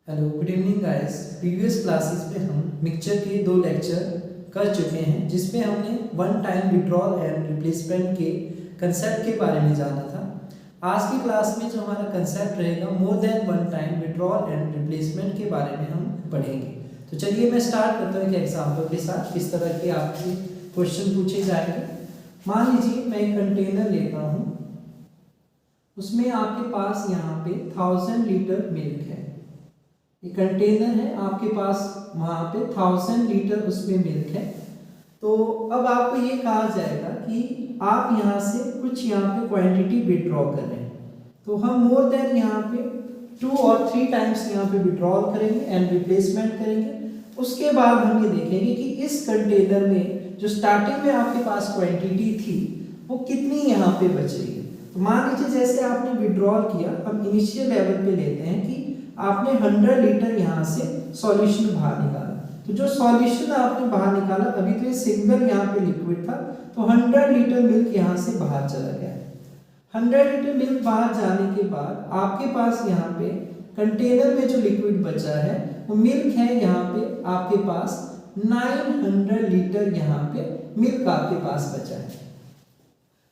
Hello good evening guys. Previous classes में हम mixture के 2 लेक्चर कर चुके हैं जिसमें हमने one time withdrawal and replacement के कंसेप्ट के बारे में जाना था। आज की क्लास में जो हमारा कंसेप्ट रहेगा more than one time withdrawal and replacement के बारे में हम पढ़ेंगे। तो चलिए मैं स्टार्ट करता हूँ एक एग्जाम्पल के साथ किस तरह के आपके क्वेश्चन पूछे जाएंगे। मान लीजिए मैं एक कंटेनर लेता हूँ, उसमें आपके पास यहाँ पे 1000 लीटर मिल्क है। ये कंटेनर है, आपके पास वहाँ पे 1000 लीटर उसमें मिल्क है। तो अब आपको ये कहा जाएगा कि आप यहाँ से कुछ यहाँ पे क्वांटिटी विड्रॉ कर रहे हैं। तो हम मोर देन यहाँ पे 2 और 3 टाइम्स यहाँ पे विड्रॉल करेंगे एंड रिप्लेसमेंट करेंगे। उसके बाद हम ये देखेंगे कि इस कंटेनर में जो स्टार्टिंग में आपके पास क्वांटिटी थी वो कितनी यहाँ पे बच रही है। तो मान लीजिए जैसे आपने विड्रॉल किया, हम इनिशियल लेवल पे लेते हैं कि आपने 100 लीटर यहाँ से सॉल्यूशन बाहर निकाला। तो जो सॉल्यूशन आपने बाहर निकाला, अभी तो ये सिंगल यहाँ पे लिक्विड था, तो 100 लीटर मिल्क यहाँ से बाहर चला गया। 100 लीटर मिल्क बाहर जाने के बाद आपके पास यहाँ पे कंटेनर में जो लिक्विड बचा है वो मिल्क है, यहाँ पे आपके पास 900 लीटर यहाँ पे मिल्क आपके पास बचा है।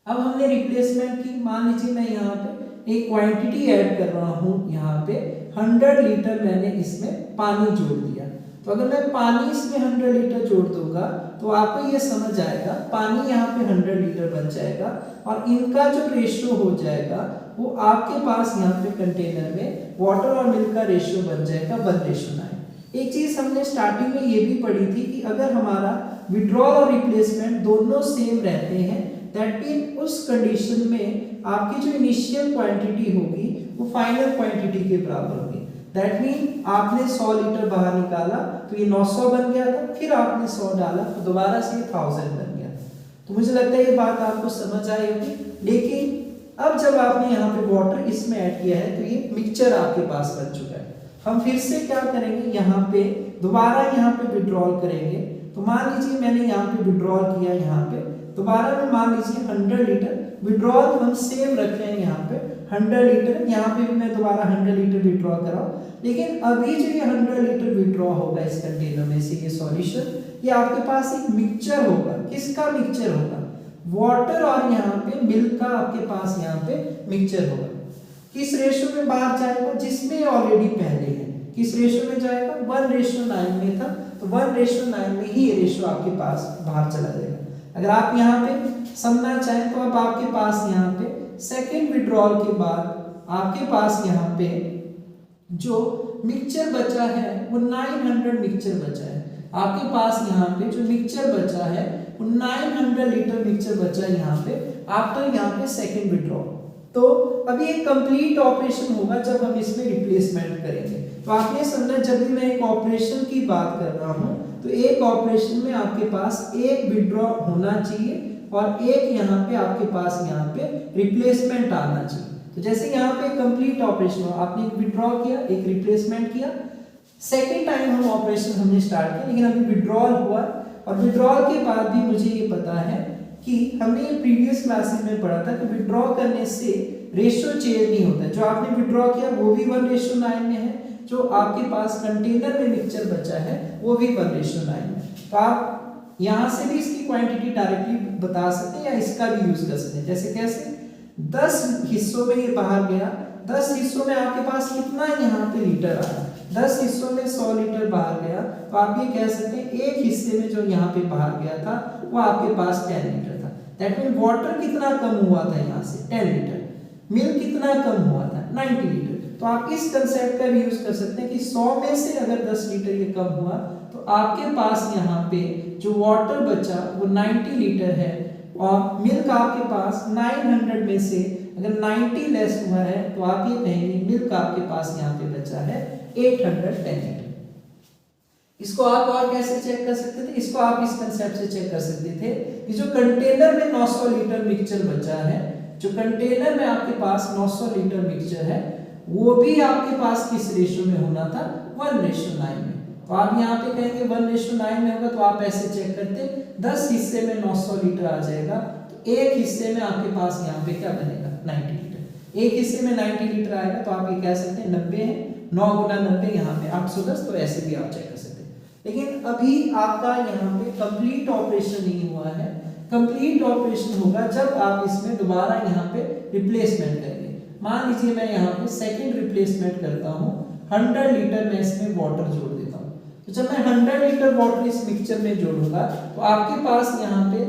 अब हमने रिप्लेसमेंट की, मान लीजिए मैं यहाँ पे एक क्वांटिटी ऐड कर रहा हूँ, यहाँ पे 100 लीटर मैंने इसमें पानी जोड़ दिया। तो अगर मैं पानी इसमें 100 लीटर जोड़ दूंगा तो आपको ये समझ आएगा पानी यहाँ पे 100 लीटर बन जाएगा और इनका जो रेशियो हो जाएगा वो आपके पास यहाँ पे कंटेनर में वाटर और मिल्क का रेशियो बन जाएगा 1:9। एक चीज हमने स्टार्टिंग में ये भी पढ़ी थी कि अगर हमारा विड्रॉल और रिप्लेसमेंट दोनों सेम रहते हैं, दैट मीन उस कंडीशन में आपकी जो इनिशियल क्वांटिटी होगी वो फाइनल क्वांटिटी के बराबर होगी। दैट मीन आपने 100 लीटर बाहर निकाला तो ये 900 बन गया था, फिर आपने 100 डाला तो दोबारा से 1000 बन गया। तो मुझे लगता है ये बात आपको समझ आई होगी। लेकिन अब जब आपने यहाँ पे वाटर इसमें ऐड किया है तो ये मिक्सचर आपके पास बन चुका है। हम फिर से क्या करेंगे, यहाँ पे दोबारा यहाँ पे विड्रॉल करेंगे। तो मान लीजिए मैंने यहाँ पे विड्रॉल किया, यहाँ पे दोबारा में मान लीजिए 100 लीटर विड्रॉल हम सेम रख रहे हैं, यहाँ पे 100 लीटर, यहाँ पे भी मैं दोबारा 100 लीटर विड्रॉ कराऊं। लेकिन अभी जो ये 100 लीटर विड्रॉ होगा इस कंटेनर में से ये सॉल्यूशन, ये आपके पास एक मिक्सचर होगा। किसका मिक्सचर होगा? वाटर और यहाँ पे मिल्क का आपके पास यहाँ पे मिक्सचर होगा। किस रेशियो में बाहर जाएगा? जिसमें ऑलरेडी पहले है। किस रेशियो में जाएगा? 1:9 में था, तो 1:9 में ही ये रेशियो आपके पास बाहर चला जाएगा। अगर आप यहाँ पे समझना चाहें तो अब आपके पास यहाँ पे सेकेंड विड्रॉल के बाद आपके पास यहाँ पे जो मिक्सचर बचा है वो 900 मिक्सचर बचा है। आपके पास यहाँ पे जो मिक्सचर बचा है वो 900 लीटर मिक्सचर बचा है यहाँ पे आफ्टर यहाँ पे सेकेंड विड्रॉल। तो अभी एक कंप्लीट ऑपरेशन होगा जब हम इसमें रिप्लेसमेंट करेंगे। तो आपने समझा, जब भी मैं एक ऑपरेशन की बात कर रहा हूँ तो एक ऑपरेशन में आपके पास एक विड्रॉ होना चाहिए और एक यहाँ पे आपके पास यहाँ पे रिप्लेसमेंट आना चाहिए। तो जैसे यहाँ पे कंप्लीट ऑपरेशन हो, आपने एक विड्रॉ किया, एक रिप्लेसमेंट किया, सेकेंड टाइम हम ऑपरेशन हमने स्टार्ट किया, लेकिन अभी विड्रॉल हुआ और विड्रॉल के बाद भी मुझे ये पता है कि हमने ये प्रीवियस क्लासेस में पढ़ा था कि विड्रॉ करने से रेशियो चेंज नहीं होता। जो आपने विड्रॉ किया वो भी 1:9 में है, जो आपके पास कंटेनर में मिक्सचर बचा है वो भी 1:9 में। तो आप यहाँ से भी इसकी क्वांटिटी डायरेक्टली बता सकते हैं या इसका भी यूज कर सकते हैं। जैसे कैसे? 10 हिस्सों में ये बाहर गया, 10 हिस्सों में आपके पास कितना यहाँ पे लीटर आया? 10 हिस्सों में 100 लीटर बाहर गया, तो आप ये कह सकते हैं एक हिस्से में जो यहाँ पे बाहर गया था वो आपके पास 10 लीटर था। दैट मीन वाटर कितना कम हुआ था यहाँ से? 10 लीटर। मिल्क कितना कम हुआ था? 90 लीटर। तो आप इस कंसेप्ट का भी यूज कर सकते हैं कि 100 में से अगर 10 लीटर ये कम हुआ तो आपके पास यहाँ पे जो वाटर बचा वो 90 लीटर है और मिल्क आपके पास 900 में से अगर 90 लेस हुआ है तो आप ये कहेंगे मिल्क आपके पास यहाँ पे बचा है 810 लीटर। इसको आप और कैसे चेक कर सकते थे? इसको आप इस कंसेप्ट से चेक कर सकते थे कि जो कंटेनर में 900 लीटर मिक्सचर बचा है, जो कंटेनर में आपके पास 900 लीटर मिक्सचर है वो भी आपके पास किस रेशियो में होना था? 1:9 में। तो आप यहाँ पे कहेंगे 1:9 में होगा, तो आप ऐसे चेक करते 10 हिस्से में 900 लीटर आ जाएगा, तो एक हिस्से में आपके पास यहाँ पे क्या बनेगा? 90 लीटर। एक हिस्से में 90 लीटर आएगा, तो आप ये कह सकते हैं 90 है 9 गुना 90 यहाँ पे 810, तो ऐसे भी आप चेक कर सकते हैं। लेकिन अभी आपका यहाँ पे कंप्लीट ऑपरेशन नहीं हुआ है। कंप्लीट ऑपरेशन होगा जब आप इसमें दोबारा यहाँ पे रिप्लेसमेंट करेंगे। मान लीजिए मैं यहाँ पे सेकंड रिप्लेसमेंट करता हूँ, 100 लीटर में इसमें वाटर जोड़ देता हूँ। तो जब मैं 100 लीटर वाटर इस मिक्सचर में जोड़ूंगा तो आपके पास यहाँ पे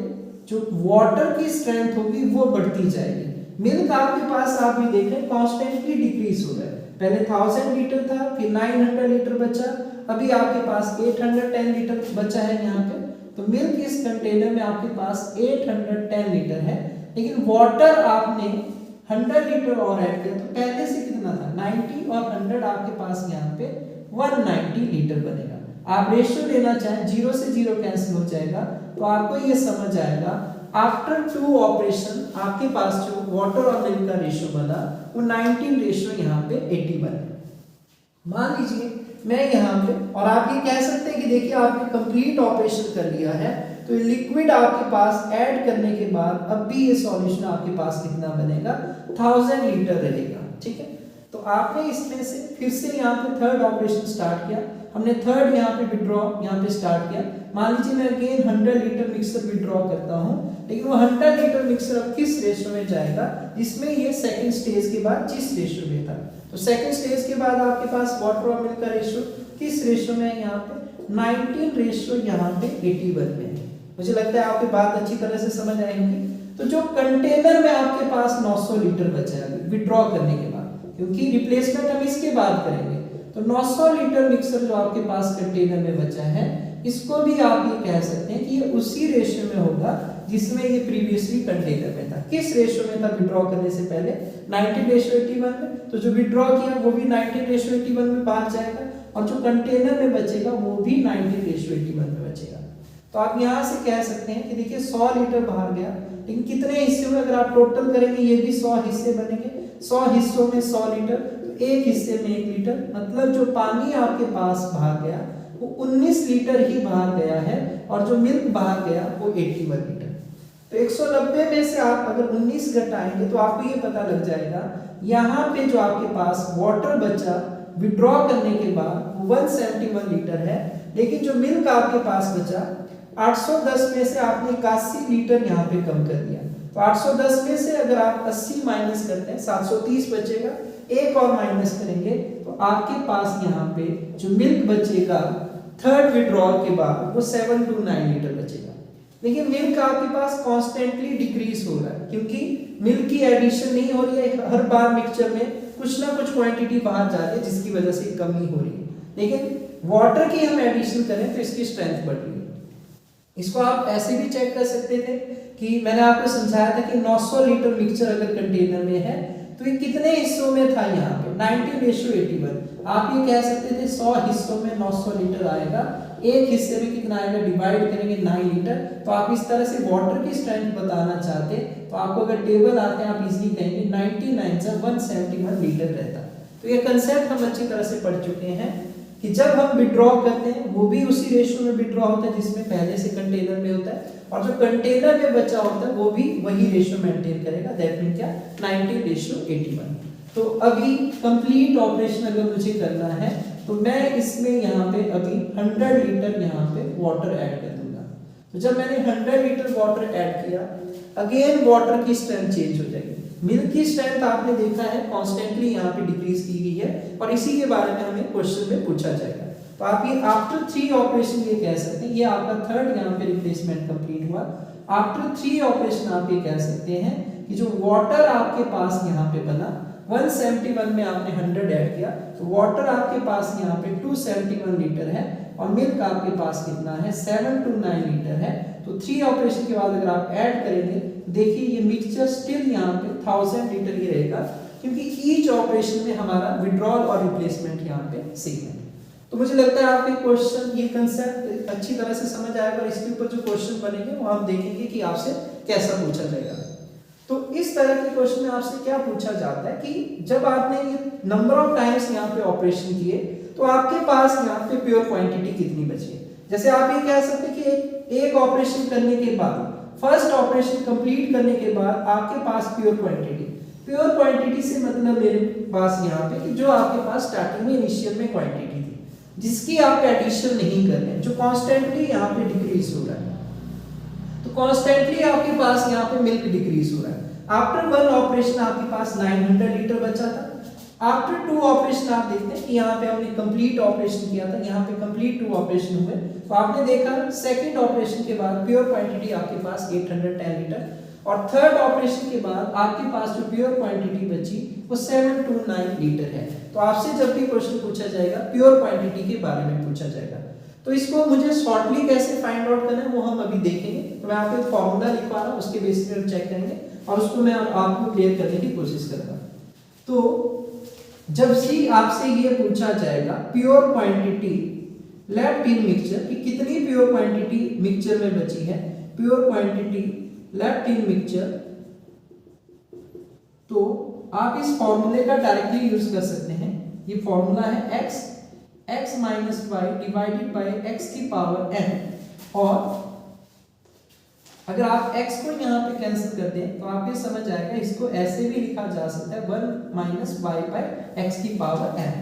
जो वाटर की स्ट्रेंथ होगी वो बढ़ती जाएगी। मिल्क आपके पास आप भी देख रहे हैं कॉन्स्टेंटली डिक्रीज हो रहा है। पहले 1000 लीटर था, फिर 900 लीटर बचा, अभी आपके पास 810 लीटर बचा है यहाँ पे। तो मिल्क इस कंटेनर में आपके पास 810 लीटर है, लेकिन वाटर आपने 100 लीटर और ऐड किया, तो पहले से कितना था 90 और 100 आपके पास यहाँ पे 190 लीटर बनेगा। आप रेशियो लेना चाहें, 0 से 0 कैंसिल हो जाएगा, तो आपको ये समझ आएगा आफ्टर 2 ऑपरेशन आपके पास जो वाटर और मिल्क का रेशियो बना वो 19 रेशियो यहाँ पे 80 बना। मान लीजिए मैं यहाँ पे, और आप ये कह सकते हैं कि देखिए आपने कंप्लीट ऑपरेशन कर लिया है, तो लिक्विड आपके पास ऐड करने के बाद अब भी ये सॉल्यूशन आपके पास कितना बनेगा 1000 लीटर रहेगा। ठीक है, तो आपने इसमें से फिर से यहाँ पे थर्ड ऑपरेशन स्टार्ट किया। हमने थर्ड यहाँ पे विड्रॉ यहाँ पे स्टार्ट किया। मान लीजिए मैं अगेन 100 लीटर मिक्सर विड्रॉ करता हूँ, लेकिन वो 100 लीटर मिक्सर अब किस रेशियो में जाएगा, जिसमें ये सेकंड स्टेज के बाद जिस रेशियो में था। तो सेकंड स्टेज के बाद आपके पास वाटर और मिल्क का रेशियो किस रेशियो में है, यहाँ पे 19 रेशियो यहाँ पे 81 में है। मुझे लगता है आपकी बात अच्छी तरह से समझ आएगी। तो जो कंटेनर में आपके पास 900 लीटर बचा है विड्रॉ करने के बाद, क्योंकि रिप्लेसमेंट हम इसके बाद करेंगे, तो 900 लीटर मिक्सर जो आपके पास कंटेनर में बचा है, इसको भी आप ये कह सकते हैं कि ये उसी रेशियो में होगा जिसमें ये प्रीवियसली कंटेनर में था। किस रेशियो में था विड्रॉ करने से पहले 19:81 में। तो जो विड्रॉ किया वो भी 19:81 में बाहर जाएगा, और जो कंटेनर में बचेगा वो भी 19:81 में बचेगा। तो आप यहाँ से कह सकते हैं कि देखिए 100 लीटर बाहर गया, लेकिन कितने हिस्से में अगर आप टोटल करेंगे ये भी 100 हिस्से बनेंगे। 100 हिस्सों में 100 लीटर, तो एक हिस्से में 1 लीटर, मतलब जो पानी आपके पास बाहर गया वो 19 लीटर ही बाहर गया है, और जो मिल्क बाहर गया वो 81 लीटर। तो 190 में से आप अगर 19 घटाएंगे तो आपको ये पता लग जाएगा यहाँ पे जो आपके पास वाटर बचा विड्रॉ करने के बाद 171 लीटर है, लेकिन जो मिल्क आपके पास बचा 810 में से आपने 81 लीटर यहाँ पे कम कर दिया। तो 810 में से अगर आप 80 माइनस करते हैं 730 बचेगा, एक और माइनस करेंगे तो आपके पास यहाँ पे जो मिल्क बचेगा थर्ड विड्रॉल के बाद वो 729 लीटर बचेगा। लेकिन मिल्क आपके पास कॉन्स्टेंटली डिक्रीज हो रहा है, क्योंकि मिल्क की एडिशन नहीं हो रही है। हर बार मिक्सचर में कुछ ना कुछ क्वांटिटी बाहर जा रही है, जिसकी वजह से कमी हो रही है। लेकिन वाटर की हम एडिशन करें तो इसकी स्ट्रेंथ बढ़ रही है। इसको आप ऐसे भी चेक कर सकते थे कि मैंने आपको समझाया था कि 900 लीटर मिक्सचर अगर कंटेनर में है तो ये कितने हिस्सों में था, यहाँ पे 19:81। आप ये कह सकते थे 100 हिस्सों में 900 लीटर आएगा, एक हिस्से में कितना आएगा डिवाइड करेंगे 9 लीटर। तो आप इस तरह से वाटर की स्ट्रेंथ बताना चाहते तो आपको अगर टेबल आते हैं आप इजीली कहेंगे 99 से 171 लीटर रहता। तो ये कंसेप्ट हम अच्छी तरह से पढ़ चुके हैं कि जब हम विड्रॉ करते हैं वो भी उसी रेशियो में विड्रॉ होता है जिसमें पहले से कंटेनर में होता है, और जो कंटेनर में बचा होता है वो भी वही रेशियो मेंटेन करेगा। दैट मीन क्या 19:81। तो अभी कंप्लीट ऑपरेशन अगर मुझे करना है तो मैं इसमें यहाँ पे अभी 100 लीटर यहाँ पे वाटर ऐड कर दूंगा। तो जब मैंने 100 लीटर वाटर ऐड किया, अगेन वाटर की स्ट्रेंथ चेंज हो जाएगी। मिल्क की स्ट्रेंथ आपने देखा है कॉन्स्टेंटली यहाँ पे डिक्रीज की गई है, और इसी के बारे में हमें क्वेश्चन में पूछा जाएगा। तो आप ये आफ्टर 3 ऑपरेशन ये कह सकते हैं, ये आपका थर्ड यहाँ पे रिप्लेसमेंट कंप्लीट हुआ। आफ्टर 3 ऑपरेशन आप ये कह सकते हैं कि जो वाटर आपके पास यहाँ पे बना 171 में आपने 100 ऐड किया, तो वाटर आपके पास यहाँ पे 271 लीटर है, और मिल्क आपके पास कितना है 729 लीटर है। तो 3 ऑपरेशन के बाद अगर आप ऐड करेंगे, देखिए ये मिक्सचर स्टिल यहाँ पे 1000 लीटर ही रहेगा, क्योंकि ईच ऑपरेशन में हमारा विड्रॉल और रिप्लेसमेंट यहाँ पे सेम है। तो मुझे लगता है आपके क्वेश्चन ये कंसेप्ट अच्छी तरह से समझ आएगा, और इसके ऊपर जो क्वेश्चन बनेंगे वो हम देखेंगे कि आपसे कैसा पूछा जाएगा। तो इस तरह के क्वेश्चन में आपसे क्या पूछा जाता है कि जब आपने ये नंबर ऑफ टाइम्स यहाँ पे ऑपरेशन किए तो आपके पास यहाँ पे प्योर क्वांटिटी कितनी बची है। जैसे आप ये कह सकते हैं कि एक ऑपरेशन करने के बाद, फर्स्ट ऑपरेशन कंप्लीट करने के बाद आपके पास प्योर क्वांटिटी प्योर क्वांटिटी से मतलब मेरे पास यहाँ पे कि जो आपके पास स्टार्टिंग में इनिशियल में क्वांटिटी थी, जिसकी आप एडिशन नहीं कर रहे हैं, जो कॉन्स्टेंटली यहाँ पे डिक्रीज हो रहा है। तो कॉन्स्टेंटली आपके पास यहाँ पे मिल्क डिक्रीज हो रहा है। आफ्टर वन ऑपरेशन आपके पास 900 लीटर बचा था। आफ्टर टू ऑपरेशन आप देखते हैं कि यहाँ पे हमने कंप्लीट ऑपरेशन किया था, यहाँ पे कंप्लीट 2 ऑपरेशन हुए, तो आपने देखा सेकंड ऑपरेशन के बाद प्योर क्वांटिटी आपके पास 810 लीटर, और थर्ड ऑपरेशन के बाद आपके पास जो प्योर क्वांटिटी बची वो 729 लीटर है। तो आपसे जब भी क्वेश्चन पूछा जाएगा प्योर क्वांटिटी के बारे में पूछा जाएगा, तो इसको मुझे शॉर्टली कैसे फाइंड आउट करना है वो हम अभी देखेंगे। तो मैं आपको एक फॉर्मूला लिखवा रहा हूँ, उसके बेसिस पे हम चेक करेंगे और उसको मैं आपको क्लियर करने की कोशिश करूंगा। तो जब सी आपसे ये पूछा जाएगा pure quantity left in mixture कि कितनी प्योर क्वांटिटी मिक्सचर में बची है, pure quantity left in mixture, तो आप इस फॉर्मूले का डायरेक्टली यूज कर सकते हैं। ये फॉर्मूला है x minus y divided by x की पावर n, और अगर आप x को यहाँ पे कैंसिल करते हैं तो आपको समझ आएगा, इसको ऐसे भी लिखा जा सकता है 1 माइनस वाई बाय x की पावर n।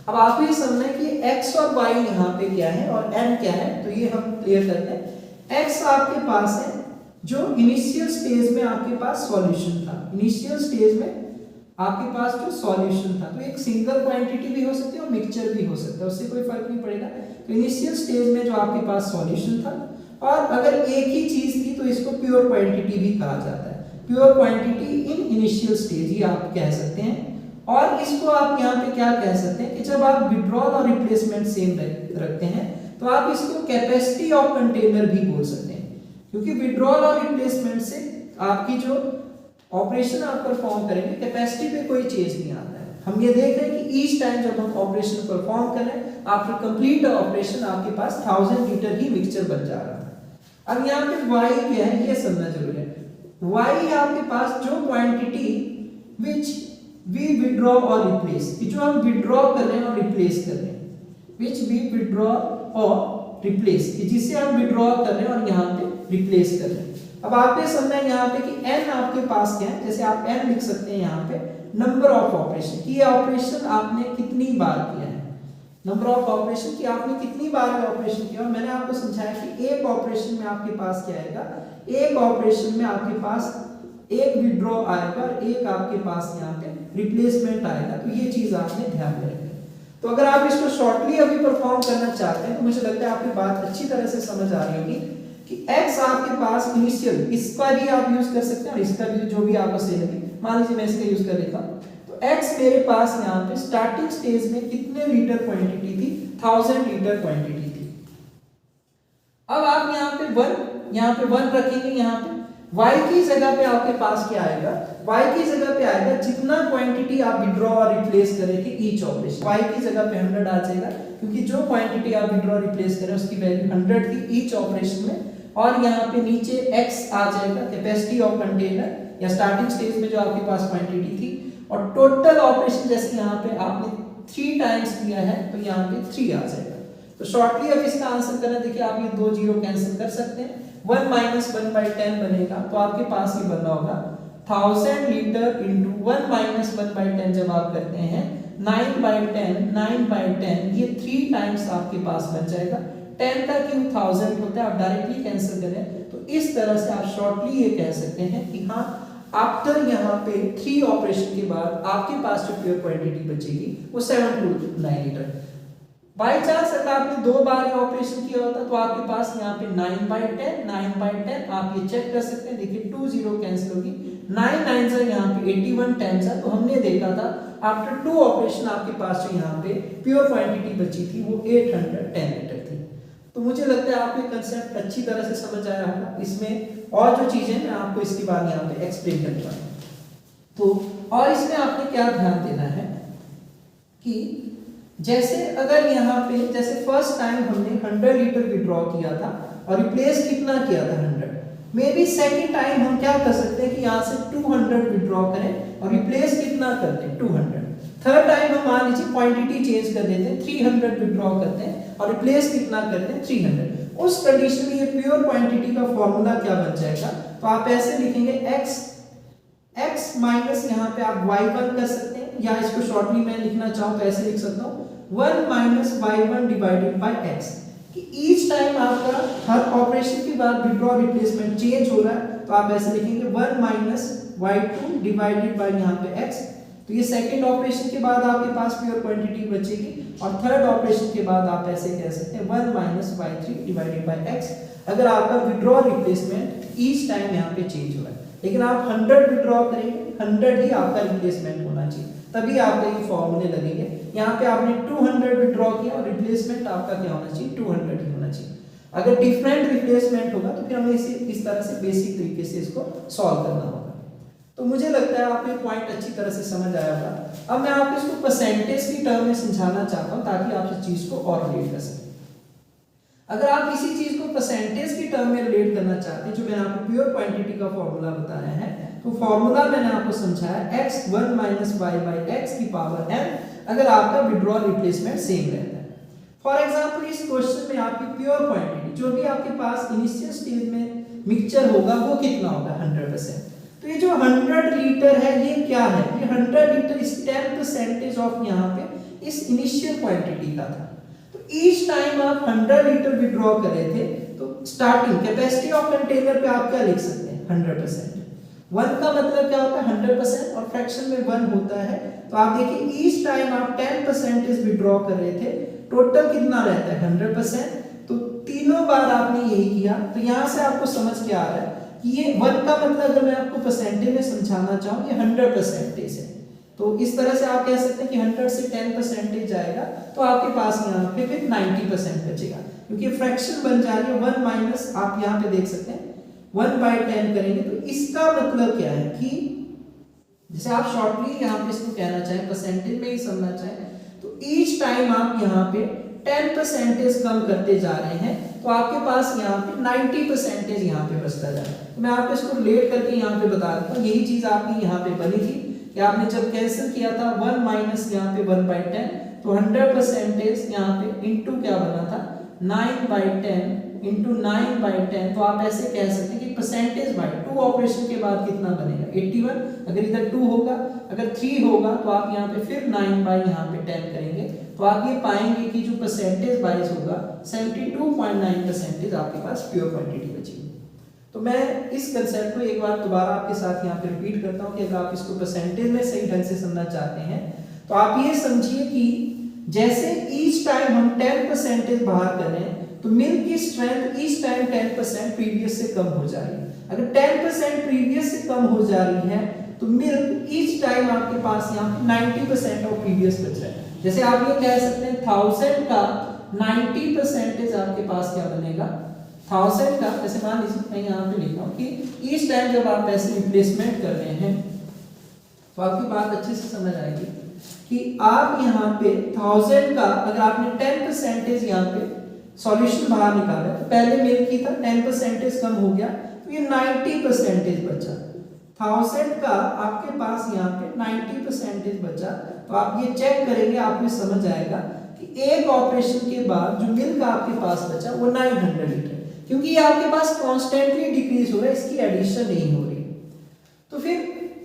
अब आपको ये समझना है कि x और y यहाँ पे क्या है और n क्या है, तो ये हम क्लियर करते हैं। x आपके पास है जो इनिशियल स्टेज में आपके पास सॉल्यूशन था, इनिशियल स्टेज में आपके पास जो सॉल्यूशन था, तो एक सिंगल क्वांटिटी भी हो सकती है और मिक्सचर भी हो सकता है, उससे कोई फर्क नहीं पड़ेगा। तो इनिशियल स्टेज में जो आपके पास सॉल्यूशन था, और अगर एक ही चीज थी तो इसको प्योर क्वांटिटी भी कहा जाता है, pure quantity in initial stage ही आप कह सकते हैं। और इसको आप यहाँ पे क्या कह सकते हैं कि जब आप विड्रॉल और रिप्लेसमेंट सेम रखते हैं तो आप इसको कैपेसिटी ऑफ कंटेनर भी बोल सकते हैं, क्योंकि विड्रॉल और रिप्लेसमेंट से आपकी जो ऑपरेशन आप परफॉर्म करेंगे कैपेसिटी पे कोई चेंज नहीं आता है। हम ये देख रहे हैं कि ईच टाइम जब हम ऑपरेशन परफॉर्म कर रहे हैं, आफ्टर कंप्लीट ऑपरेशन आपके पास 1000 लीटर ही मिक्सचर बन जा रहा है। अब यहाँ पे y क्या है ये समझना जरूरी है। y आपके पास जो क्वांटिटी विच वी विड्रॉ और रिप्लेस, कि जो हम विड्रॉ कर रहे हैं और रिप्लेस कर रहे हैं, विच वी विड्रॉ और रिप्लेस, कि जिससे हम विड्रॉ कर रहे हैं और यहाँ पे रिप्लेस कर रहे हैं। अब आपको समझना है यहाँ पे कि n आपके पास क्या है, जैसे आप n लिख सकते हैं यहाँ पे नंबर ऑफ ऑपरेशन, कि ये ऑपरेशन आपने कितनी बार किया है, नंबर ऑफ ऑपरेशन कि आपने कितनी बार ऑपरेशन किया। और मैंने आपको समझाया कि एक ऑपरेशन में आपके पास क्या आएगा, एक ऑपरेशन में आपके पास एक विड्रॉ आएगा और एक आपके पास यहाँ पे रिप्लेसमेंट आएगा, तो ये चीज आपने ध्यान में रखनी। तो अगर आप इसको शॉर्टली अभी परफॉर्म करना चाहते हैं तो मुझे लगता है आपकी बात अच्छी तरह से समझ आ रही होगी कि x आपके पास इनिशियल, इसका भी आप यूज कर सकते हैं और इसका भी जो भी आपको सही लगे। मान लीजिए मैं इसका यूज कर लेता हूं, तो x मेरे पास यहाँ पे स्टार्टिंग स्टेज में कितने लीटर क्वांटिटी थी, 1000 लीटर क्वांटिटी थी। अब आप यहाँ पे 1 रखेंगे, यहाँ पे y की जगह पे आपके पास क्या आएगा, y की जगह पे आएगा जितना क्वांटिटी आप विड्रॉ और रिप्लेस करे थे ईच ऑपरेशन, y की जगह पे 100 आ जाएगा, क्योंकि जो क्वांटिटी आप विड्रॉ रिप्लेस करें उसकी वैल्यू 100 थी ईच ऑपरेशन में। और यहाँ पे नीचे x आ जाएगा कैपेसिटी ऑफ कंटेनर या स्टार्टिंग स्टेज में जो आपके पास क्वांटिटी थी, और टोटल ऑपरेशन जैसे यहाँ पे आपने 3 टाइम्स किया है तो यहाँ पे 3 आ जाएगा। तो शॉर्टली अब इसका आंसर करना, देखिए आप ये 2 जीरो कैंसिल कर सकते हैं, 1 माइनस 1 बाई 10 बनेगा, तो आपके पास ये बनना होगा 1000 लीटर इंटू 1 माइनस 1 बाई 10 जब आप करते हैं 9 बाई 10, ये 3 टाइम्स आपके पास बन जाएगा। 10 का क्यूब 1000 होता है, आप डायरेक्टली कैंसिल करें तो इस तरह से आप शॉर्टली ये कह सकते हैं कि हाँ आफ्टर यहाँ पे 3 ऑपरेशन के बाद आपके पास जो प्योर क्वांटिटी बचेगी वो 729 लीटर। बाई चांस अगर आपने 2 बार ऑपरेशन किया होता तो आपके पास यहाँ पे 9 बाई 10 आप ये चेक कर सकते हैं, देखिए 2 जीरो कैंसिल होगी, 9 9 से यहाँ पे 81 10 सा, तो हमने देखा था आफ्टर 2 ऑपरेशन आपके पास जो यहाँ पे प्योर क्वांटिटी बची थी वो 810 लीटर थी। तो मुझे लगता है आपको कंसेप्ट अच्छी तरह से समझ आया होगा। इसमें और जो चीजें मैं आपको इसके बाद यहाँ पे एक्सप्लेन करने वाला हूँ। तो और इसमें आपने क्या ध्यान देना है कि जैसे अगर यहाँ पे जैसे फर्स्ट टाइम हमने 100 लीटर विड्रॉ किया था और रिप्लेस कितना किया था 100, मे बी सेकेंड टाइम हम क्या कर सकते हैं कि यहाँ से 200 विड्रॉ करें और रिप्लेस कितना करते हैं 200। थर्ड टाइम हम मान लीजिए क्वांटिटी चेंज कर देते हैं, 300 विड्रॉ करते हैं और रिप्लेस कितना करते हैं 300। उस कंडीशन में ये प्योर क्वांटिटी का फॉर्मूला क्या बन जाएगा, तो आप ऐसे लिखेंगे x x माइनस यहाँ पे आप y1 कर सकते हैं, या इसको शॉर्टली मैं लिखना चाहूँ तो ऐसे लिख सकता हूँ 1 minus y1 divided by x, कि ईच टाइम आपका हर ऑपरेशन के बाद विड्रॉ रिप्लेसमेंट चेंज हो रहा है, तो आप ऐसे लिखेंगे 1 माइनस y2 डिवाइडेड बाय यहाँ पे x। तो ये सेकंड ऑपरेशन के बाद आपके पास प्योर क्वांटिटी बचेगी, और थर्ड ऑपरेशन के बाद आप ऐसे कह सकते हैं 1 minus y3 divided by x, अगर आपका विड्रॉ रिप्लेसमेंट ईच टाइम यहाँ पे चेंज हो रहा है। लेकिन आप 100 विड्रॉ करेंगे, 100 ही आपका रिप्लेसमेंट होना चाहिए, तभी आपके ये फॉर्मूले लगेंगे। यहाँ पे आपने 200 विड्रॉ किया और रिप्लेसमेंट आपका क्या होना चाहिए, 200 ही होना चाहिए। अगर डिफरेंट रिप्लेसमेंट होगा तो फिर हमें इसे इस तरह से बेसिक तरीके से इसको सॉल्व करना होगा। तो मुझे लगता है आपको ये पॉइंट अच्छी तरह से समझ आया होगा। अब मैं आपको इसको परसेंटेज की टर्म में समझाना चाहता हूँ ताकि आप इस चीज को और रिलेट कर सकें। अगर आप किसी चीज को परसेंटेज की टर्म में रिलेट करना चाहते हैं, जो मैंने आपको प्योर क्वांटिटी का फॉर्मूला बताया है, तो फॉर्मूला मैंने आपको समझाया x 1 minus y by x की पावर n, अगर आपका विड्रॉल रिप्लेसमेंट सेम रहता है। फॉर एग्जांपल इस क्वेश्चन में आपकी प्योर क्वांटिटी जो भी आपके पास इनिशियल स्टेज में मिक्सचर होगा वो कितना होगा, 100%। तो ये जो 100 लीटर है ये क्या है, ये 100 लीटर इस 10% ऑफ यहाँ पे इस इनिशियल क्वांटिटी का था। तो ईच टाइम आप 100 लीटर विड्रॉ कर रहे थे, तो स्टार्टिंग कैपेसिटी ऑफ कंटेनर पे आप क्या लिख सकते हैं, 100%। 1 का मतलब क्या होता है, 100%, और फ्रैक्शन में 1 होता है। तो आप देखिए ईच टाइम आप 10% विड्रॉ कर रहे थे, टोटल कितना रहता है, 100%। तो तीनों बार आपने यही किया, तो यहाँ से आपको समझ के आ रहा है कि ये 1 का मतलब अगर मैं आपको परसेंटेज में समझाना चाहूँ, ये 100% है। तो इस तरह से आप कह सकते हैं कि 100 से 10% जाएगा, तो आपके पास यहाँ पे फिर 90% बचेगा, क्योंकि फ्रैक्शन बन जा रही है 1 माइनस, आप यहाँ पे देख सकते हैं 1/10 करेंगे। तो इसका मतलब क्या है कि जैसे आप शॉर्टली यहाँ पे इसको कहना चाहें, परसेंटेज में ही समझना चाहें, तो ईच टाइम आप यहाँ पे 10% कम करते जा रहे हैं, तो आपके पास यहाँ पे 90% यहाँ पे बचता जा रहा है। तो मैं आपको इसको रिलेट करके यहाँ पे बता देता हूँ। यही चीज आपकी यहाँ पे बनी थी कि आपने जब कैंसिल किया था 1 माइनस यहाँ पे 1/10, तो 100% यहाँ पे इंटू क्या बना था, 9/10 इंटू 9/10। तो आप ऐसे कह सकते हैं कि परसेंटेज बाय 2 ऑपरेशन के बाद कितना बनेगा, 81। अगर इधर 2 होगा, अगर 3 होगा, तो आप यहाँ पे फिर 9/10 करेंगे, तो आप ये पाएंगे कि जो परसेंटेज वाइज होगा 72.9% आपके पास प्योर क्वांटिटी बचेगी। तो मैं इस कंसेप्ट को एक बार दोबारा आपके साथ यहाँ पे रिपीट करता हूँ कि अगर आप इसको परसेंटेज में सही ढंग से समझना चाहते हैं, तो आप ये समझिए कि जैसे ईच टाइम हम 10% बाहर करें, तो मिल्क की स्ट्रेंथ ईच टाइम 10% प्रीवियस से कम हो जा रही है। अगर 10% प्रीवियस से कम हो जा रही है, तो मिल्क ईच टाइम आपके पास यहाँ पे 90% ऑफ प्रीवियस बच रहा है। जैसे आप ये कह सकते हैं 1000 का 90% आपके पास क्या बनेगा, 1000 का, जैसे मान लीजिए मैं यहाँ पे लिख रहा हूँ कि ईच टाइम जब आप ऐसे रिप्लेसमेंट कर रहे हैं, तो आपकी बात अच्छे से समझ आएगी कि आप यहाँ पे 1000 का अगर आपने 10% यहाँ पे सॉल्यूशन बाहर निकाला, तो पहले मिल्क की था 10% कम हो गया, तो ये 90% बचा। 1000 का आपके पास यहाँ पे 90% बचा, तो आप ये चेक करेंगे, आपको समझ आएगा कि एक ऑपरेशन के बाद जो मिल्क आपके पास बचा वो 900 लीटर, क्योंकि ये आपके पास कॉन्स्टेंटली डिक्रीज हो रहा है, इसकी एडिशन नहीं हो रही। तो फिर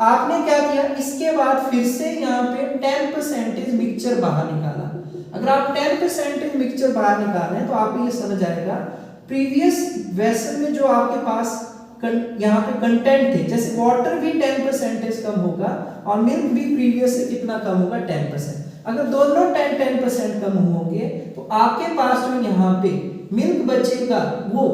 आपने क्या किया, इसके बाद फिर से यहाँ पे 10% मिक्सचर बाहर निकाला। अगर आप 10% मिक्सचर बाहर निकाल रहे हैं, तो आपको ये समझ आएगा प्रीवियस वेसल में जो आपके पास यहाँ पे कंटेंट थे, जैसे वाटर भी 10% कम होगा और मिल्क भी प्रीवियस से कितना कम होगा, 10%। अगर दोनों 10% कम होंगे, तो आपके पास जो यहाँ पे मिल्क बचेगा वो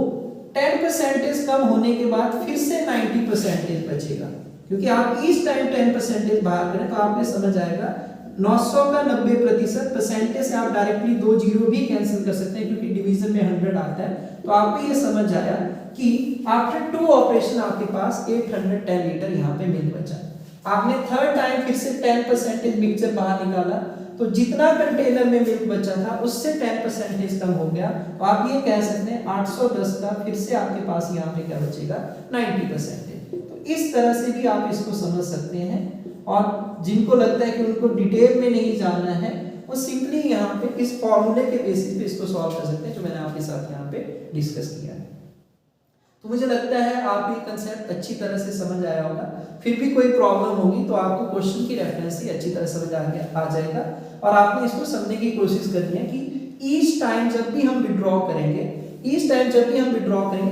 10% कम होने के बाद फिर से 90% बचेगा, क्योंकि आप इस टाइम 10% बाहर करें, तो आपको समझ आएगा 900 का 90% परसेंटेज से आप डायरेक्टली 2 जीरो भी कैंसिल कर सकते हैं, क्योंकि डिवीजन में 100 आता है। तो आपको ये समझ आया कि आफ्टर 2 ऑपरेशन आपके पास 810 लीटर यहाँ पे मिल्क बचा। आपने थर्ड टाइम फिर से 10% मिक्सचर बाहर निकाला, तो जितना कंटेनर में मिल्क बचा था उससे 10% कम हो गया, तो आप ये कह सकते हैं 810 का फिर से आपके पास यहाँ पे क्या बचेगा, 90%। तो इस तरह से भी आप इसको समझ सकते हैं, और जिनको लगता है कि उनको डिटेल में नहीं जानना है, वो सिंपली यहाँ पे इस फॉर्मूले के बेसिस पे इसको सॉल्व कर सकते हैं, जो मैंने आपके साथ यहाँ पे डिस्कस किया है। तो मुझे लगता है आप ये कंसेप्ट अच्छी तरह से समझ आया होगा। फिर भी कोई प्रॉब्लम होगी तो आपको क्वेश्चन की रेफरेंस से अच्छी तरह समझ आ जाएगा और आपने इसको समझने की कोशिश करनी है कि ईच टाइम जब भी हम विड्रॉ करेंगे,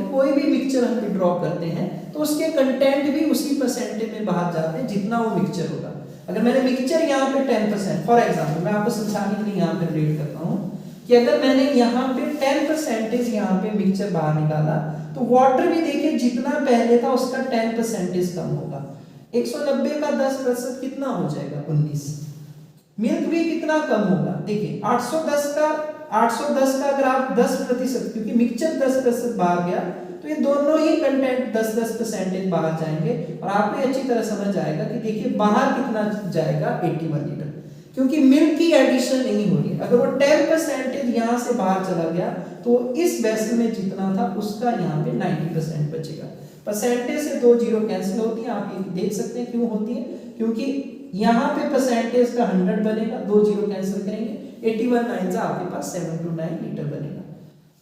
कोई भी मिक्सचर हम विड्रॉ करते हैं तो उसके कंटेंट भी उसी परसेंटेज में बाहर जाते हैं जितना वो मिक्सचर होगा। अगर मैंने मिक्सचर यहाँ पे 10%, फॉर एग्जाम्पल मैं आपको समझाने के लिए यहाँ पे रिलेट करता हूँ कि अगर मैंने यहाँ पे 10% यहाँ पे मिक्सचर बाहर निकाला तो वाटर भी देखिए जितना पहले था उसका 10% कम होगा। 190 का 10% कितना हो जाएगा 19। मिल्क भी कितना कम होगा, देखिए 810 का अगर आप 10%, क्योंकि मिक्सचर 10% बाहर गया तो ये दोनों ही कंटेंट 10% बाहर जाएंगे और आपको अच्छी तरह समझ आएगा कि देखिए बाहर कितना जाएगा 81 लीटर, क्योंकि मिल्क की एडिशन नहीं हो रही है। अगर वो 10% यहाँ से बाहर चला गया तो इस वेसल में जितना था उसका यहाँ पे 90% बचेगा। परसेंटेज से 2 जीरो कैंसिल होती है, आप ये देख सकते हैं क्यों होती है, क्योंकि यहाँ पे परसेंटेज का 100 बनेगा, 2 जीरो कैंसिल करेंगे, 81 9 से आपके पास 729 लीटर बनेगा।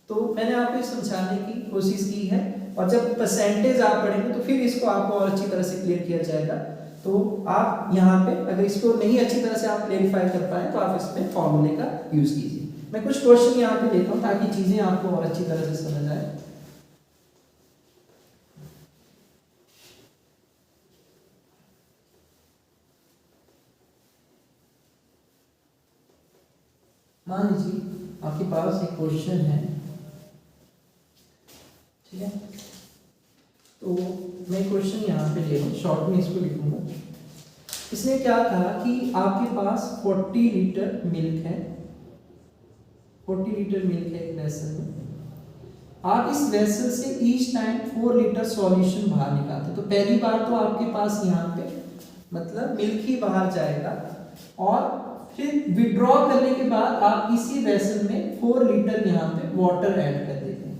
तो मैंने आपको समझाने की कोशिश की है और जब परसेंटेज आप पढ़ेंगे तो फिर इसको आपको और अच्छी तरह से क्लियर किया जाएगा। तो आप यहाँ पे अगर इसको नहीं अच्छी तरह से आप क्लेरिफाई कर पाए तो आप इसमें फॉर्मूले का यूज कीजिए। मैं कुछ क्वेश्चन यहाँ पे देता हूँ ताकि चीजें आपको और अच्छी तरह से समझ आए। मान लीजिए आपके पास एक क्वेश्चन है, ठीक है, तो मैं क्वेश्चन यहाँ पे ले लूँ, शॉर्ट में इसको लिखूंगा। इसने क्या कहा कि आपके पास 40 लीटर मिल्क है, 40 लीटर मिल्क है एक वेसल में। आप इस वेसल से ईच टाइम 4 लीटर सॉल्यूशन बाहर निकालते, तो पहली बार तो आपके पास यहाँ पे मतलब मिल्क ही बाहर जाएगा और फिर विड्रॉ करने के बाद आप इसी वेसल में 4 लीटर यहाँ पे वाटर ऐड कर देते हैं,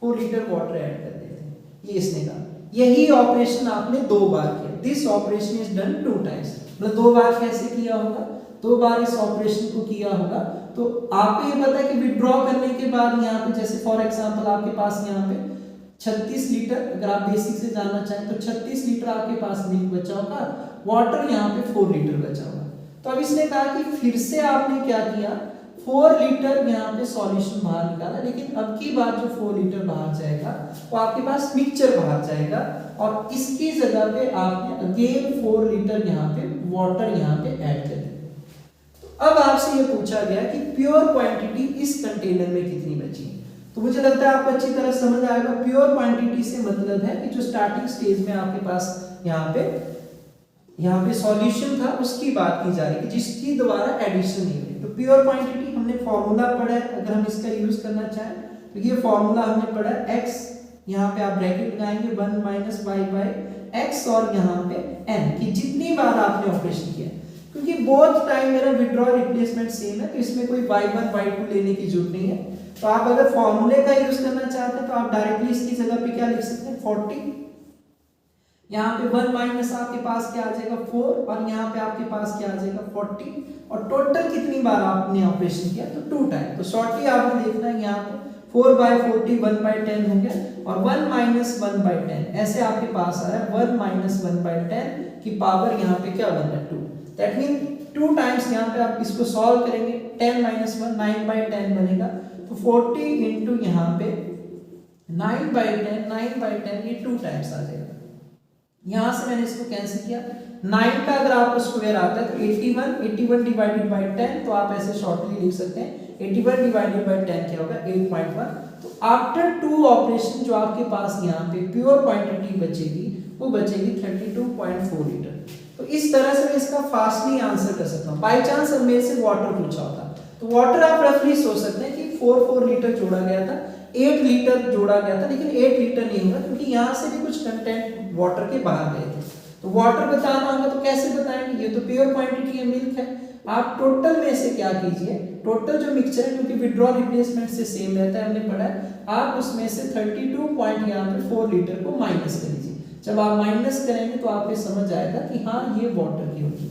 4 लीटर वाटर ऐड कर देते हैं। ये इसने कहा यही ऑपरेशन आपने 2 बार किया, this operation is done 2 times. मतलब 2 बार कैसे किया होगा, 2 बार इस ऑपरेशन को किया होगा। तो आपको ये पता है कि विड्रॉ करने के बाद यहाँ पे जैसे फॉर एग्जांपल आपके पास यहाँ पे 36 लीटर, अगर आप बेसिक से जानना चाहें तो 36 लीटर आपके पास मिल्क बचा होगा, वाटर यहाँ पे 4 लीटर बचा होगा। तो अब इसने कहा कि फिर से आपने क्या किया, 4 लीटर यहाँ पे सॉल्यूशन बाहर निकाला, लेकिन अब की बार जो 4 लीटर बाहर जाएगा वो आपके पास मिक्सचर बाहर जाएगा और इसकी जगह पे आपने अगेन 4 लीटर यहाँ पे वाटर यहाँ पे ऐड कर दिया। तो अब आपसे ये पूछा गया कि प्योर क्वांटिटी इस कंटेनर में कितनी बची है। तो मुझे लगता है आपको अच्छी तरह समझ आएगा। प्योर क्वांटिटी से मतलब है कि जो स्टार्टिंग स्टेज में आपके पास यहाँ पे सॉल्यूशन था उसकी बात की जा रही है जिसकी द्वारा एडिशन नहीं हुई। तो प्योर क्वांटिटी हमने फॉर्मूला पढ़ा है, अगर हम इसका यूज करना चाहें तो ये फॉर्मूला हमने पढ़ा है, x यहाँ पे आप ब्रैकेट लगाएंगे 1 माइनस वाई बाई एक्स और यहाँ पे n की जितनी बार आपने ऑपरेशन किया, क्योंकि बोथ टाइम मेरा विड्रॉ रिप्लेसमेंट सेम है तो इसमें कोई y1 y2 लेने की जरूरत नहीं है। तो आप अगर फॉर्मूले का यूज करना चाहते हैं तो आप डायरेक्टली इसकी जगह पे क्या लिख सकते हैं 40, यहाँ पे 1 माइनस आपके पास क्या आ जाएगा 4 और यहाँ पे आपके पास क्या आ जाएगा 40 और टोटल कितनी बार आपने ऑपरेशन किया तो 2 टाइम। तो शॉर्टली आपने देखना है यहाँ पे 4/40 1/10 हो गया और 1 माइनस 1/10 ऐसे आपके पास आ रहा है 1 माइनस 1/10 की पावर यहाँ पे क्या बन रहा है 2। दैट मीन 2 टाइम्स यहाँ पे आप इसको सॉल्व करेंगे 10 माइनस 1 9/10 बनेगा। तो 40 इंटू यहाँ पे 9/10 ये 2 टाइम्स आ जाएगा। यहां से मैंने इसको कैंसिल किया, 9 का अगर आपको स्क्वायर आता है तो 81 डिवाइडेड बाय 10, तो आप ऐसे शॉर्टली लिख सकते हैं 81 डिवाइडेड बाय 10 क्या होगा 8.1। तो आफ्टर 2 ऑपरेशन जो आपके पास यहाँ पे प्योर क्वांटिटी बचेगी वो बचेगी 32.4 लीटर। तो इस तरह से मैं इसका फास्टली आंसर कर सकता हूँ। बाई चांस अब मेरे से वाटर पूछा होता तो वाटर आप रफली सोच सकते हैं कि 4 लीटर जोड़ा गया था, 8 लीटर जोड़ा गया था, लेकिन 8 लीटर नहीं होगा क्योंकि यहाँ से भी कुछ कंटेंट वाटर के बाहर गए थे। तो वाटर बताना होगा तो कैसे बताएंगे, ये तो प्योर क्वांटिटी है मिल्क है। आप टोटल में से क्या कीजिए, टोटल जो मिक्सचर है क्योंकि विड्रॉ रिप्लेसमेंट से सेम रहता है हमने पढ़ा है, आप उसमें से 32.4 लीटर को माइनस कर लीजिए। जब आप माइनस करेंगे तो आपको समझ आएगा कि हाँ ये वाटर की होगी।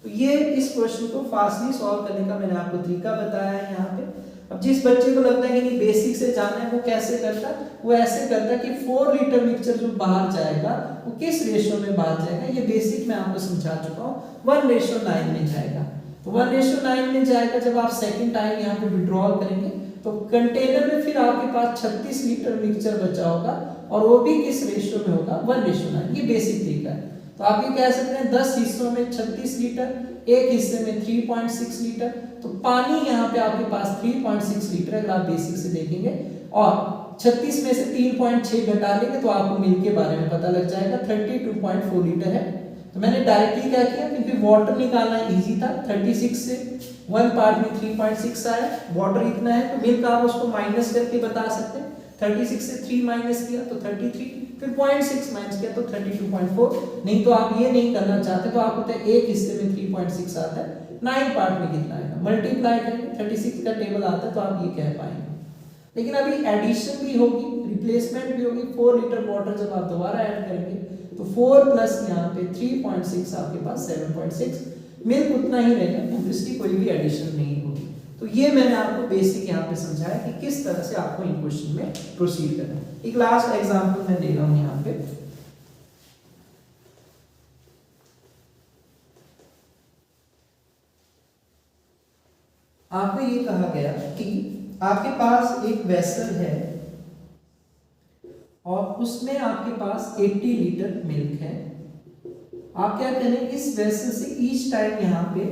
तो ये इस क्वेश्चन को फास्टली सॉल्व करने का मैंने आपको तरीका बताया है यहाँ पे। अब जिस बच्चे को लगता है कि नहीं बेसिक से जाना है वो कैसे करता, वो ऐसे करता कि 4 लीटर मिक्सचर जो बाहर जाएगा वो किस रेशियो में बाहर जाएगा, ये बेसिक मैं आपको समझा चुका हूँ, 1:9 में जाएगा। तो 1:9 में जाएगा। जब आप सेकंड टाइम यहाँ पे विड्रॉल करेंगे तो कंटेनर में फिर आपके पास 36 लीटर मिक्सचर बचा होगा और वो भी किस रेशियो में होगा, 1:9। ये बेसिक तरीका है। तो आप ये कह सकते हैं 10 हिस्सों में 36 लीटर, एक हिस्से में 3.6 लीटर, तो पानी यहाँ पे आपके पास 3.6 लीटर अगर आप बेसिक से देखेंगे, और 36 में से 3.6 घटा लेंगे तो आपको मिल्क के बारे में पता लग जाएगा 32.4 लीटर है। तो मैंने डायरेक्टली क्या किया, क्योंकि वाटर निकालना इजी था, 36 से 1 पार्ट में 3.6 आया, वाटर इतना है, तो मिल्क आप उसको माइनस करके बता सकते हैं। 36 से 3 माइनस किया तो 33, फिर 0.6 माइनस किया तो 32.4। नहीं तो आप ये नहीं करना चाहते तो आप होता है एक हिस्से में 3.6 आता है, 9 पार्ट में कितना आएगा, मल्टीप्लाई करेंगे, 36 का टेबल आता है तो आप ये कह पाएंगे। लेकिन अभी एडिशन भी होगी, रिप्लेसमेंट भी होगी, 4 लीटर वाटर जब आप दोबारा ऐड करेंगे तो 4 प्लस यहाँ पे 3.6 आपके पास 7.6, मिल्क उतना ही रहेगा, इसकी कोई भी एडिशन नहीं होगी। तो ये मैंने आपको बेसिक यहाँ पे समझाया कि किस तरह से आपको इन क्वेश्चन में प्रोसीड करना है। एक लास्ट एग्जांपल मैं दे रहा हूँ यहाँ पे। आपको ये कहा गया कि आपके पास एक वेसल है और उसमें आपके पास 80 लीटर मिल्क है। आप क्या करें, इस वेसल से ईच टाइम यहाँ पे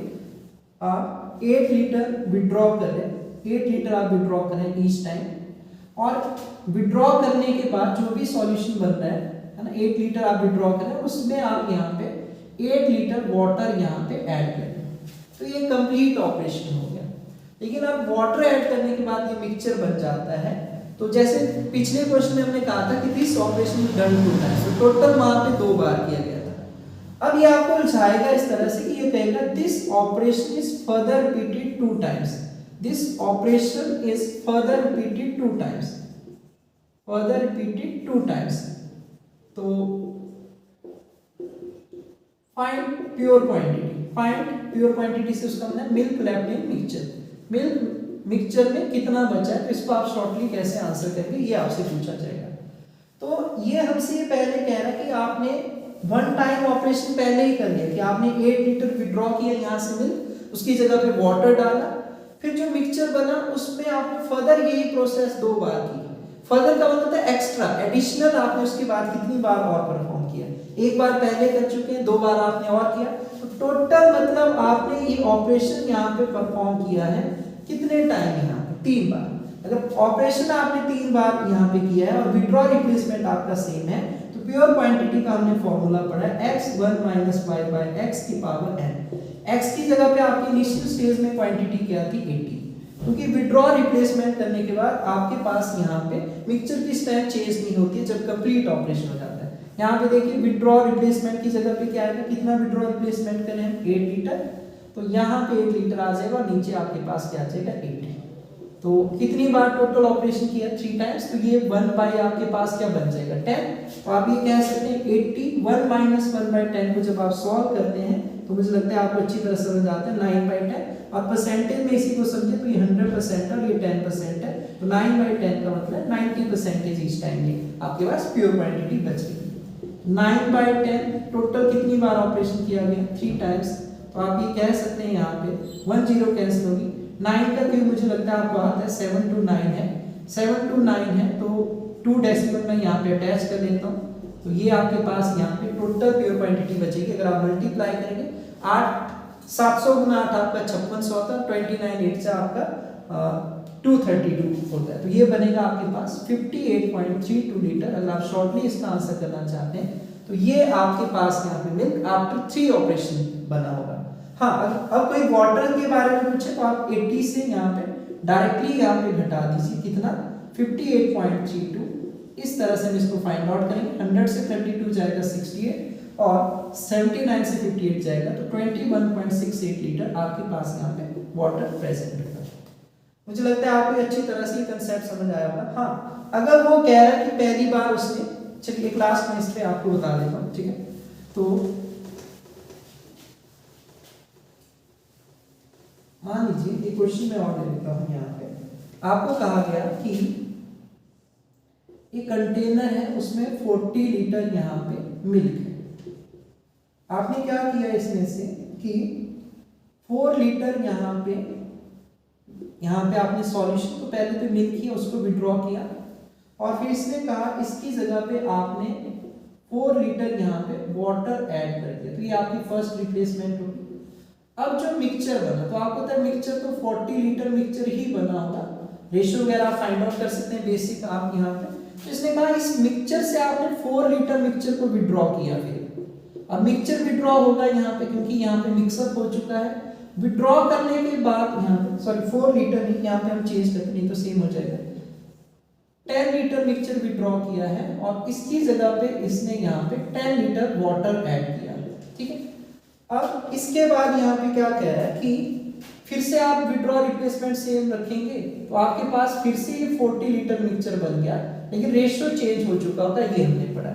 आप 8 लीटर विड्रॉ करें, 8 लीटर आप विड्रॉ करें ईच टाइम, और विड्रॉ करने के बाद जो भी सॉल्यूशन बन रहा है ना, 8 लीटर आप विड्रॉ करें, उसमें आप यहाँ पे 8 लीटर वाटर यहाँ पे ऐड करें। तो ये कंप्लीट ऑपरेशन हो गया। लेकिन अब वाटर ऐड करने के बाद ये मिक्सचर बन जाता है। तो जैसे पिछले क्वेश्चन में हमने कहा था कि दिस ऑपरेशन डन 2 टाइम्स, तो टोटल वहां पे 2 बार किया गया था। अब ये आपको उलझाएगा इस तरह से कि ये कहेगा this operation is further repeated 2 times, this operation is further repeated 2 times, further repeated 2 times. तो find pure quantity, find pure quantity से उसका मतलब milk left in mixture, milk mixture में कितना बचा है। तो इसको आप शॉर्टली कैसे आंसर करेंगे, ये आपसे पूछा जाएगा। तो ये हमसे ये पहले कह रहा है कि आपने 1 टाइम ऑपरेशन पहले ही कर लिया कि आपने 8 लीटर विड्रॉ किया यहाँ से मिल्क, उसकी जगह पे वाटर डाला, फिर जो मिक्सचर बना उसमें आपने फर्दर यही प्रोसेस 2 बार की। फर्दर का मतलब है एक्स्ट्रा, एडिशनल आपने उसके बाद कितनी बार और परफॉर्म किया, एक बार पहले कर चुके हैं, 2 बार आपने और किया, तो टोटल मतलब आपने ये ऑपरेशन यहाँ पे परफॉर्म किया है कितने टाइम, यहाँ पे 3 बार। अगर ऑपरेशन आपने 3 बार यहाँ पे किया है और विड्रॉ रिप्लेसमेंट आपका सेम है, तो प्योर क्वांटिटी का हमने फॉर्मूला पढ़ा है x1 - y by x की पावर n। x की जगह पे आपकी इनिशियल स्टेज में क्वांटिटी क्या थी, 80, क्योंकि विड्रॉ रिप्लेसमेंट करने के बाद आपके पास यहाँ पे मिक्सचर की स्टेप चेंज नहीं होती है जब कंप्लीट ऑपरेशन हो जाता है। यहाँ पे देखिए विड्रॉ रिप्लेसमेंट की जगह पे क्या आएगा, कितना विड्रॉ रिप्लेसमेंट करें, 8 लीटर, तो यहाँ पे 8 लीटर आ जाएगा और नीचे आपके पास क्या आ जाएगा, 80। तो कितनी बार टोटल ऑपरेशन किया, 3 टाइम्स, तो ये 1 बाई आपके पास क्या बन जाएगा, 10। तो आप ये कह सकते हैं 80 1 - 1/10 को जब आप सॉल्व करते हैं तो मुझे लगता है आपको अच्छी तरह समझ आता है, 9/10। और परसेंटेज में इसी को समझे तो ये 100% है और ये 10% है, तो 9/10 का मतलब 90% ईच टाइम ये आपके पास प्योर क्वांटिटी बच गई। 9/10 टोटल कितनी बार ऑपरेशन किया गया, 3 टाइम्स। तो आप ये कह सकते हैं यहाँ पे 1 0 कैंसिल होगी, 9 का क्यों मुझे लगता है आपको आता है 7 to 9 है, 7 to 9 है, तो 2 डेसिमल में यहाँ पे अटैच कर लेता हूँ, तो ये आपके पास यहाँ पे टोटल प्योर क्वांटिटी बचेगी। अगर आप मल्टीप्लाई करेंगे 700 गुना 8 आपका 5600 होता है, 29 8 से आपका 232 होता है, तो ये बनेगा आपके पास 58.32 लीटर। अगर आप शॉर्टली इसका आंसर करना चाहते हैं तो ये आपके पास यहाँ पे मिल्क आफ्टर 3 ऑपरेशन बना होगा। हाँ, अब कोई वाटर के बारे में पूछे तो आप 80 से यहाँ पे डायरेक्टली यहाँ पे घटा दीजिए, कितना 58.32। इस तरह से हम इसको फाइंड आउट करेंगे। 100 से 32 जाएगा 68 और 79 से 58 जाएगा, तो 21.68 लीटर आपके पास यहाँ पे वाटर प्रेजेंट होगा। मुझे लगता है आपको अच्छी तरह से ये कंसेप्ट समझ आया होगा। हाँ, अगर वो कह रहा है कि पहली बार उसने, चलिए क्लास में इस पे आपको बता देता हूँ, ठीक है। तो मान लीजिए एक क्वेश्चन मैं और ले लेता हूँ यहाँ पे। आपको कहा गया कि एक कंटेनर है, उसमें 40 लीटर यहाँ पे मिल्क है। आपने क्या किया इसमें से कि 4 लीटर यहाँ पे आपने सॉल्यूशन तो पहले तो मिल्क ही उसको विड्रॉ किया, और फिर इसने कहा इसकी जगह पे आपने 4 लीटर यहाँ पे वाटर ऐड कर दिया। तो ये आपकी फर्स्ट रिप्लेसमेंट होगी। अब जो मिक्सचर बना, तो आपको पता है मिक्सचर तो 40 लीटर मिक्सचर ही बना होगा, रेशियो वगैरह आप फाइंड आउट कर सकते हैं बेसिक आप यहाँ पे। तो इसने कहा इस मिक्सचर से आपने 4 लीटर मिक्सचर को विड्रॉ किया। फिर अब मिक्सचर विड्रॉ होगा यहाँ पे, क्योंकि यहाँ पे मिक्सअप हो चुका है। विड्रॉ करने के बाद यहाँ पे 4 लीटर नहीं, यहाँ पे हम चेंज करते नहीं तो सेम हो जाएगा। 10 लीटर मिक्सचर विड्रॉ किया है और इसकी जगह पे इसने यहाँ पे 10 लीटर वाटर ऐड किया। ठीक है, अब इसके बाद यहाँ पे क्या कह रहा है कि फिर से आप विड्रॉ रिप्लेसमेंट सेम रखेंगे, तो आपके पास फिर से ये 40 लीटर मिक्सचर बन गया, लेकिन रेशियो चेंज हो चुका होता है, ये हमने पढ़ा।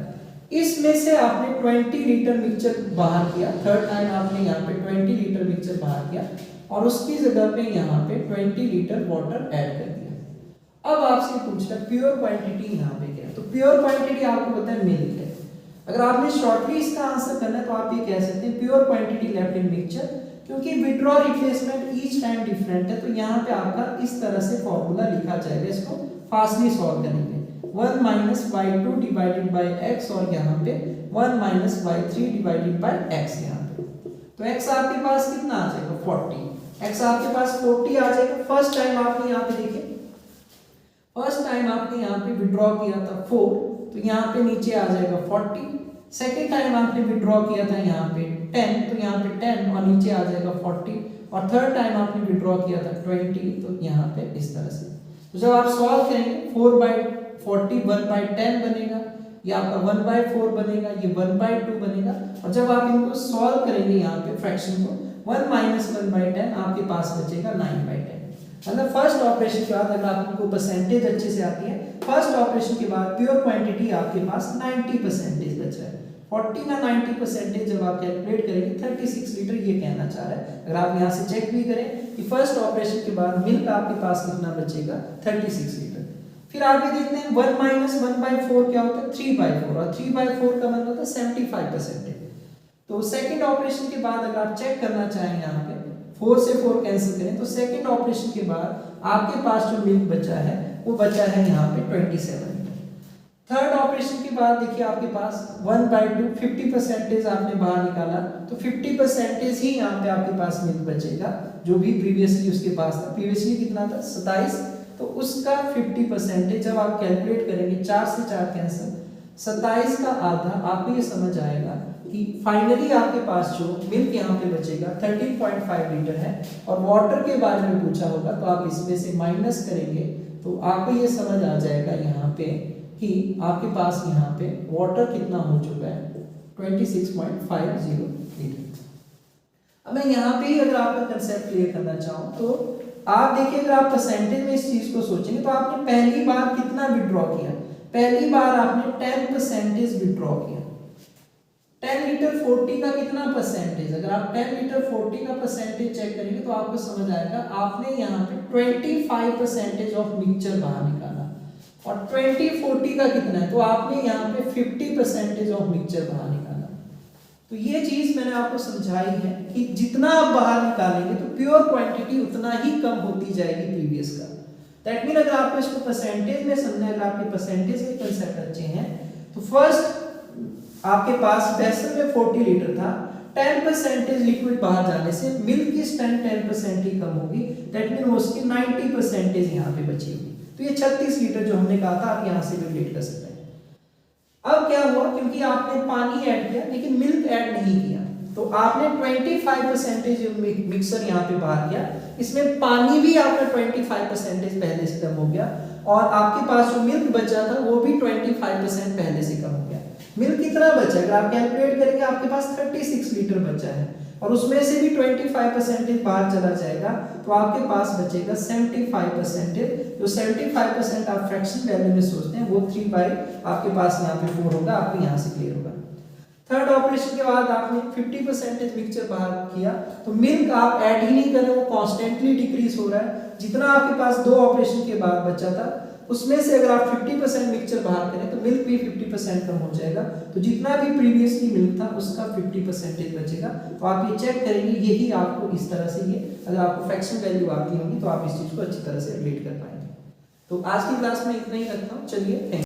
इसमें से आपने 20 लीटर मिक्सचर बाहर किया, थर्ड टाइम आपने यहाँ पे 20 लीटर मिक्सचर बाहर किया और उसकी जगह पे यहाँ पे 20 लीटर वाटर ऐड कर दिया। अब आपसे पूछ रहा है प्योर क्वांटिटी यहाँ पे क्या है, तो प्योर क्वांटिटी आपको पता है मिल्क है। अगर आपने शॉर्टली इसका आंसर करना है तो आप ये कह सकते हैं pure quantity left in mixture, क्योंकि withdraw replacement each time different है, तो यहाँ पे आपका इस तरह से फॉर्मूला लिखा जाएगा। इसको फास्टली सॉल्व करेंगे, 1 minus y2 divided by x और यहाँ पे 1 minus y3 divided by x यहाँ पे। तो x आपके पास कितना आ जाएगा 40, x आपके पास 40 आ जाएगा। फर्स्ट टाइम आपने यहाँ पे देखिए, फर्स्ट टाइम आपने यहाँ पे विड्रॉ किया था 4, तो यहाँ पे नीचे आ जाएगा 40। सेकेंड टाइम आपने विड्रॉ किया था यहाँ पे 10, तो यहाँ पे 10 और नीचे आ जाएगा 40। और थर्ड टाइम आपने विड्रॉ किया था 20, तो यहाँ पे इस तरह से। तो जब आप सॉल्व करेंगे 4/40 1/10 बनेगा, ये आपका 1/4 बनेगा, ये 1/2 बनेगा। और जब आप इनको सॉल्व करेंगे यहाँ पे फ्रैक्शन को, 1 माइनस 1/10 आपके पास बचेगा 9/10। मतलब फर्स्ट ऑपरेशन के बाद, अगर आपको परसेंटेज अच्छे से आती है, फर्स्ट ऑपरेशन के बाद प्योर क्वांटिटी आपके पास 90% बचा है। 40 का 90% जब आप कैलकुलेट करेंगे 36 लीटर, ये कहना चाह रहा है। अगर आप यहाँ से चेक भी करें कि फर्स्ट ऑपरेशन के बाद मिल्क आपके पास कितना बचेगा 36 लीटर। फिर आगे देखते हैं 1 माइनस 1/4 क्या होता है 3/4, और 3/4 का मतलब होता है 75%। तो सेकंड ऑपरेशन के बाद अगर आप चेक करना चाहें यहाँ पे 4 से 4 कैंसिल करें, तो सेकंड ऑपरेशन के बाद आपके पास जो मिल्क बचा है वो बचा है यहाँ पे 27 लीटर। थर्ड ऑपरेशन के बाद देखिए आपके पास 1/2 50% आपने बाहर निकाला, तो 50% ही यहाँ पे आपके पास मिल्क बचेगा, जो भी प्रीवियसली उसके पास था। प्रीवियसली कितना था 27, तो उसका 50% जब आप कैलकुलेट करेंगे 4 से 4 कैंसिल, 27 का आधा, आपको ये समझ आएगा कि फाइनली आपके पास जो मिल्क यहाँ पे बचेगा 13.5 लीटर है। और वाटर के बारे में पूछा होगा तो आप इसमें से माइनस करेंगे, तो आपको ये समझ आ जाएगा यहाँ पे कि आपके पास यहाँ पे वाटर कितना हो चुका है 26.50 लीटर। अब मैं यहाँ पे ही अगर आपका कंसेप्ट क्लियर करना चाहूँ, तो आप देखिए अगर आप परसेंटेज में इस चीज को सोचेंगे, तो आपने पहली बार कितना विड्रॉ किया, पहली बार आपने 10% विड्रॉ किया। 10 लीटर 40 का कितना परसेंटेज, अगर आप 10 लीटर 40 का परसेंटेज चेक करेंगे तो आपको समझ आएगा आपने यहाँ पे 25% ऑफ मिक्सचर बाहर निकाला। और 20/40 का कितना है, तो आपने यहाँ पे 50% ऑफ मिक्सचर बाहर निकाला। तो ये चीज मैंने आपको समझाई है कि जितना आप बाहर निकालेंगे तो प्योर क्वांटिटी उतना ही कम होती जाएगी प्रीवियस का। दैट मीन अगर आपको इसको परसेंटेज में समझना है, अगर आपके परसेंटेज के कंसेप्ट अच्छे हैं, तो फर्स्ट आपके पास वेसल में 40 लीटर था, 10% लिक्विड बाहर जाने से मिल्क की स्ट्रेंथ 10% ही कम होगी। दैट मीन उसकी 90% यहाँ पे बची होगी। तो ये 36 लीटर जो हमने कहा था, आप यहाँ से भी रिलेट कर सकते हैं। अब क्या हुआ, क्योंकि आपने पानी ऐड किया लेकिन मिल्क ऐड नहीं किया, तो आपने 25% मिक्सर यहाँ पे बाहर किया, इसमें पानी भी आपका 25% पहले से कम हो गया, और आपके पास जो मिल्क बचा था वो भी 25% पहले से कम हो गया। मिल्क कितना बचा, अगर आप कैलकुलेट करेंगे आपके पास 36 लीटर बचा है, और उसमें से भी 25% बाहर चला जाएगा, तो आपके पास बचेगा 75%। जो 75% आप फ्रैक्शन वैल्यू में सोचते हैं वो 3 बाई आपके पास यहाँ पे 4 होगा, आपको यहाँ से क्लियर होगा। थर्ड ऑपरेशन के बाद आपने 50% मिक्सचर बाहर किया तो मिल्क आप ऐड ही नहीं कर रहे हो, कॉन्स्टेंटली डिक्रीज हो रहा है। जितना आपके पास दो ऑपरेशन के बाद बचा था उसमें से अगर आप 50% मिक्सचर बाहर करें तो मिल्क भी 50% कम हो जाएगा। तो जितना भी प्रीवियसली मिल्क था उसका 50% बचेगा। तो आप ये चेक करेंगे, यही आपको इस तरह से ये अगर आपको फ्रैक्शन वैल्यू आती होगी तो आप इस चीज को अच्छी तरह से रिलेट कर पाएंगे। तो आज की क्लास में इतना ही रखता हूँ। चलिए, थैंक यू।